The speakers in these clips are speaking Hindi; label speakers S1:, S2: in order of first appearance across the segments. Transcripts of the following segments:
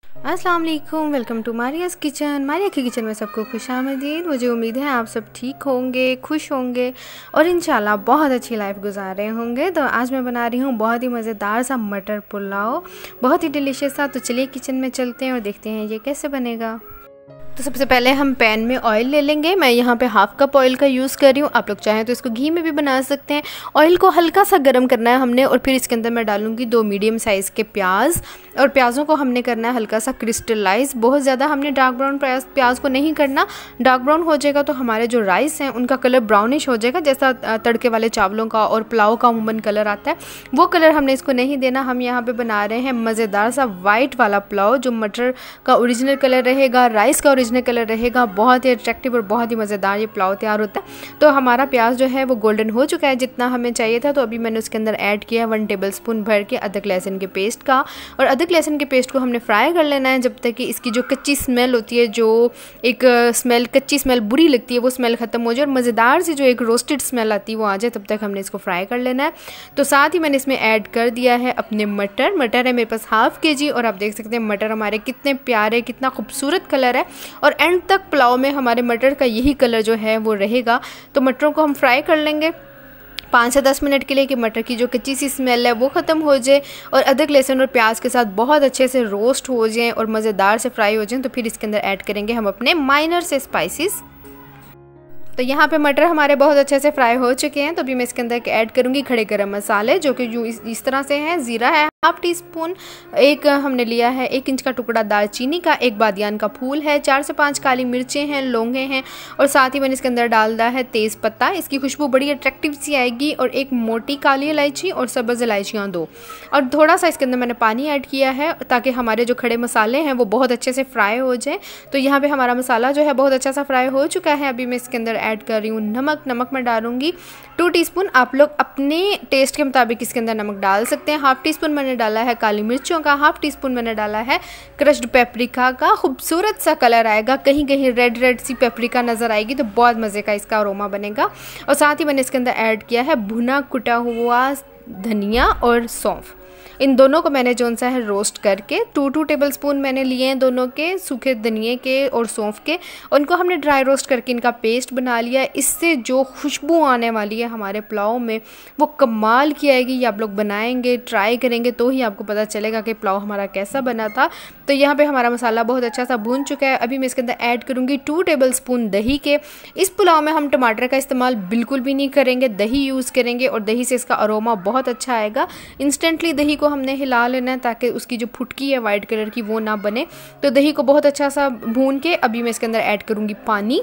S1: अस्सलाम वालेकुम, वेलकम टू मारियाज़ किचन। मारिया की किचन में सबको खुशामदीद। मुझे उम्मीद है आप सब ठीक होंगे, खुश होंगे और इंशाल्लाह बहुत अच्छी लाइफ गुजार रहे होंगे। तो आज मैं बना रही हूँ बहुत ही मज़ेदार सा मटर पुलाव, बहुत ही डिलीशियस सा। तो चलिए किचन में चलते हैं और देखते हैं ये कैसे बनेगा। तो सबसे पहले हम पैन में ऑयल ले लेंगे। मैं यहाँ पे हाफ़ कप ऑयल का यूज़ कर रही हूँ। आप लोग चाहें तो इसको घी में भी बना सकते हैं। ऑयल को हल्का सा गर्म करना है हमने, और फिर इसके अंदर मैं डालूँगी 2 मीडियम साइज़ के प्याज, और प्याज़ों को हमने करना है हल्का सा क्रिस्टलाइज। बहुत ज़्यादा हमने डार्क ब्राउन प्याज को नहीं करना। डार्क ब्राउन हो जाएगा तो हमारे जो राइस हैं उनका कलर ब्राउनिश हो जाएगा, जैसा तड़के वाले चावलों का और पुलाव का अमूमन कलर आता है, वो कलर हमने इसको नहीं देना। हम यहाँ पे बना रहे हैं मज़ेदार सा वाइट वाला पुलाव, जो मटर का ओरिजिनल कलर रहेगा, राइस का ओरिजिनल कलर रहेगा। बहुत ही अट्रैक्टिव और बहुत ही मज़ेदार ये पुलाव तैयार होता है। तो हमारा प्याज जो है वो गोल्डन हो चुका है जितना हमें चाहिए था। तो अभी मैंने उसके अंदर ऐड किया है 1 टेबलस्पून भर के अदरक लहसुन के पेस्ट का, और अदरक लहसुन के पेस्ट को हमने फ्राई कर लेना है जब तक कि इसकी जो कच्ची स्मेल होती है, जो एक कच्ची स्मेल बुरी लगती है, वो स्मेल ख़त्म हो जाए और मज़ेदार सी जो एक रोस्टेड स्मेल आती है वो आ जाए, तब तक हमने इसको फ्राई कर लेना है। तो साथ ही मैंने इसमें ऐड कर दिया है अपने मटर है मेरे पास हाफ़ kg, और आप देख सकते हैं मटर हमारे कितने प्यारे, कितना खूबसूरत कलर है, और एंड तक पुलाव में हमारे मटर का यही कलर जो है वो रहेगा। तो मटरों को हम फ्राई कर लेंगे 5 से 10 मिनट के लिए, कि मटर की जो कच्ची सी स्मेल है वो ख़त्म हो जाए और अदरक लहसुन और प्याज के साथ बहुत अच्छे से रोस्ट हो जाएं और मज़ेदार से फ्राई हो जाएं। तो फिर इसके अंदर ऐड करेंगे हम अपने माइनर से स्पाइसेस। तो यहाँ पे मटर हमारे बहुत अच्छे से फ्राई हो चुके हैं। तो अभी मैं इसके अंदर ऐड करूँगी खड़े गरम मसाले, जो कि इस तरह से हैं। ज़ीरा है हाफ़ टीस्पून, एक हमने लिया है 1 इंच का टुकड़ा दालचीनी का, 1 बादियान का फूल है, 4 से 5 काली मिर्चें हैं, लौंगे हैं, और साथ ही मैंने इसके अंदर डाल दिया है तेज़ पत्ता। इसकी खुशबू बड़ी अट्रैक्टिव सी आएगी। और एक मोटी काली इलायची और सब्ज़ इलायचियाँ 2, और थोड़ा सा इसके अंदर मैंने पानी ऐड किया है ताकि हमारे जो खड़े मसाले हैं वो बहुत अच्छे से फ्राई हो जाए। तो यहाँ पर हमारा मसाला जो है बहुत अच्छा सा फ्राई हो चुका है। अभी मैं इसके अंदर ऐड कर रही हूँ नमक मैं डालूंगी 2 टीस्पून। आप लोग अपने टेस्ट के मुताबिक इसके अंदर नमक डाल सकते हैं। हाफ़ टीस्पून मैंने डाला है काली मिर्चों का, हाफ़ टीस्पून मैंने डाला है क्रश्ड पेपरिका का। खूबसूरत सा कलर आएगा, कहीं कहीं रेड सी पेपरिका नज़र आएगी, तो बहुत मज़े का इसका अरोमा बनेगा। और साथ ही मैंने इसके अंदर ऐड किया है भुना कुटा हुआ धनिया और सौंफ। इन दोनों को मैंने जो सा है रोस्ट करके 2 टेबलस्पून मैंने लिए हैं दोनों के, सूखे धनिए के और सौंफ के। उनको हमने ड्राई रोस्ट करके इनका पेस्ट बना लिया है। इससे जो खुशबू आने वाली है हमारे पुलाव में वो कमाल की आएगी। ये आप लोग बनाएंगे, ट्राई करेंगे तो ही आपको पता चलेगा कि पुलाव हमारा कैसा बना था। तो यहाँ पे हमारा मसाला बहुत अच्छा सा भून चुका है। अभी मैं इसके अंदर ऐड करूँगी 2 टेबलस्पून दही के। इस पुलाव में हम टमाटर का इस्तेमाल बिल्कुल भी नहीं करेंगे, दही यूज़ करेंगे, और दही से इसका अरोमा बहुत अच्छा आएगा। इंस्टेंटली दही को हमने हिला लेना है ताकि उसकी जो फुटकी है वाइट कलर की वो ना बने। तो दही को बहुत अच्छा सा भून के अभी मैं इसके अंदर ऐड करूँगी पानी।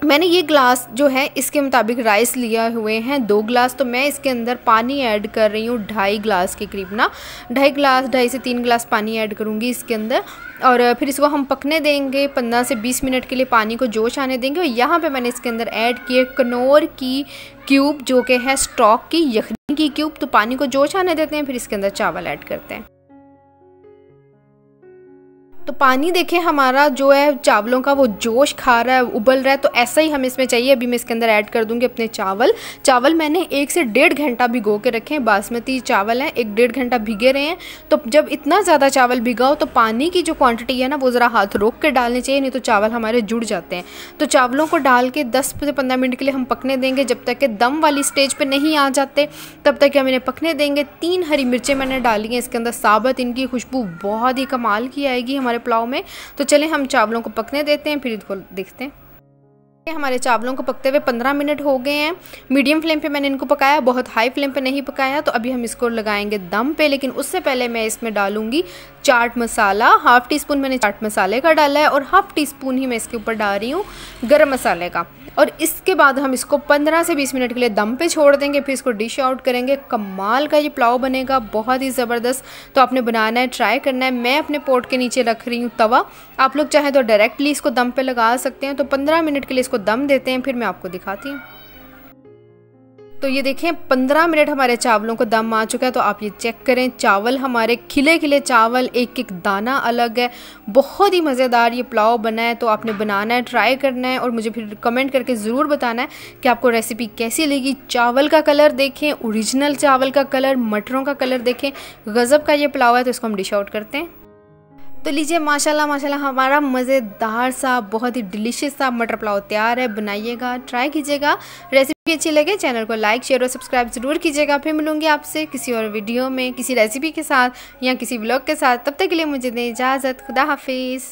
S1: मैंने ये ग्लास जो है इसके मुताबिक राइस लिया हुए हैं 2 ग्लास, तो मैं इसके अंदर पानी ऐड कर रही हूँ 2.5 ग्लास के करीब ना, 2.5 से 3 ग्लास पानी ऐड करूँगी इसके अंदर। और फिर इसको हम पकने देंगे 15 से 20 मिनट के लिए, पानी को जोश आने देंगे। और यहाँ पे मैंने इसके अंदर ऐड किए कनौर की क्यूब, जो कि है स्टॉक की यखनी की क्यूब। तो पानी को जोश आने देते हैं, फिर इसके अंदर चावल ऐड करते हैं। तो पानी देखें हमारा जो है चावलों का वो जोश खा रहा है, उबल रहा है, तो ऐसा ही हमें इसमें चाहिए। अभी मैं इसके अंदर ऐड कर दूंगी अपने चावल मैंने 1 से 1.5 घंटा भिगो के रखे हैं। बासमती चावल हैं, 1-1.5 घंटा भिगे रहे हैं। तो जब इतना ज़्यादा चावल भिगाओ तो पानी की जो क्वांटिटी है ना वो ज़रा हाथ रोक के डालनी चाहिए, नहीं तो चावल हमारे जुड़ जाते हैं। तो चावलों को डाल के 10 से 15 मिनट के लिए हम पकने देंगे, जब तक कि दम वाली स्टेज पर नहीं आ जाते तब तक हम इन्हें पकने देंगे। 3 हरी मिर्चें मैंने डाली हैं इसके अंदर साबुत, इनकी खुशबू बहुत ही कमाल की आएगी हमारे पुलाव में। तो चलें हम चावलों को पकने देते हैं, फिर इनको देखते हैं। हमारे चावलों को पकते हुए 15 मिनट हो गए हैं। मीडियम फ्लेम पे मैंने इनको पकाया, बहुत हाई फ्लेम पे नहीं पकाया। तो अभी हम इसको लगाएंगे दम पे, लेकिन उससे पहले मैं इसमें डालूंगी चाट मसाला। हाफ़ टीस्पून मैंने चाट मसाले का डाला है, और हाफ़ टीस्पून ही मैं इसके ऊपर डाल रही हूँ गरम मसाले का। और इसके बाद हम इसको 15 से 20 मिनट के लिए दम पे छोड़ देंगे, फिर इसको डिश आउट करेंगे। कमाल का ये पुलाव बनेगा, बहुत ही ज़बरदस्त। तो आपने बनाना है, ट्राई करना है। मैं अपने पोट के नीचे रख रही हूँ तवा, आप लोग चाहें तो डायरेक्टली इसको दम पे लगा सकते हैं। तो 15 मिनट के लिए इसको दम देते हैं, फिर मैं आपको दिखाती हूँ। तो ये देखें 15 मिनट हमारे चावलों को दम आ चुका है। तो आप ये चेक करें, चावल हमारे खिले खिले चावल, एक एक दाना अलग है। बहुत ही मज़ेदार ये पुलाव बना है। तो आपने बनाना है, ट्राई करना है, और मुझे फिर कमेंट करके ज़रूर बताना है कि आपको रेसिपी कैसी लगी। चावल का कलर देखें, ओरिजिनल चावल का कलर, मटरों का कलर देखें, गज़ब का ये पुलाव है। तो इसको हम डिश आउट करते हैं। तो लीजिए माशाल्लाह माशाल्लाह हमारा मज़ेदार सा बहुत ही डिलीशियस सा मटर पुलाव तैयार है। बनाइएगा, ट्राई कीजिएगा। रेसिपी अच्छी लगे चैनल को लाइक शेयर और सब्सक्राइब ज़रूर कीजिएगा। फिर मिलूंगी आपसे किसी और वीडियो में किसी रेसिपी के साथ या किसी व्लॉग के साथ। तब तक के लिए मुझे दें इजाज़त। खुदा हाफिज़।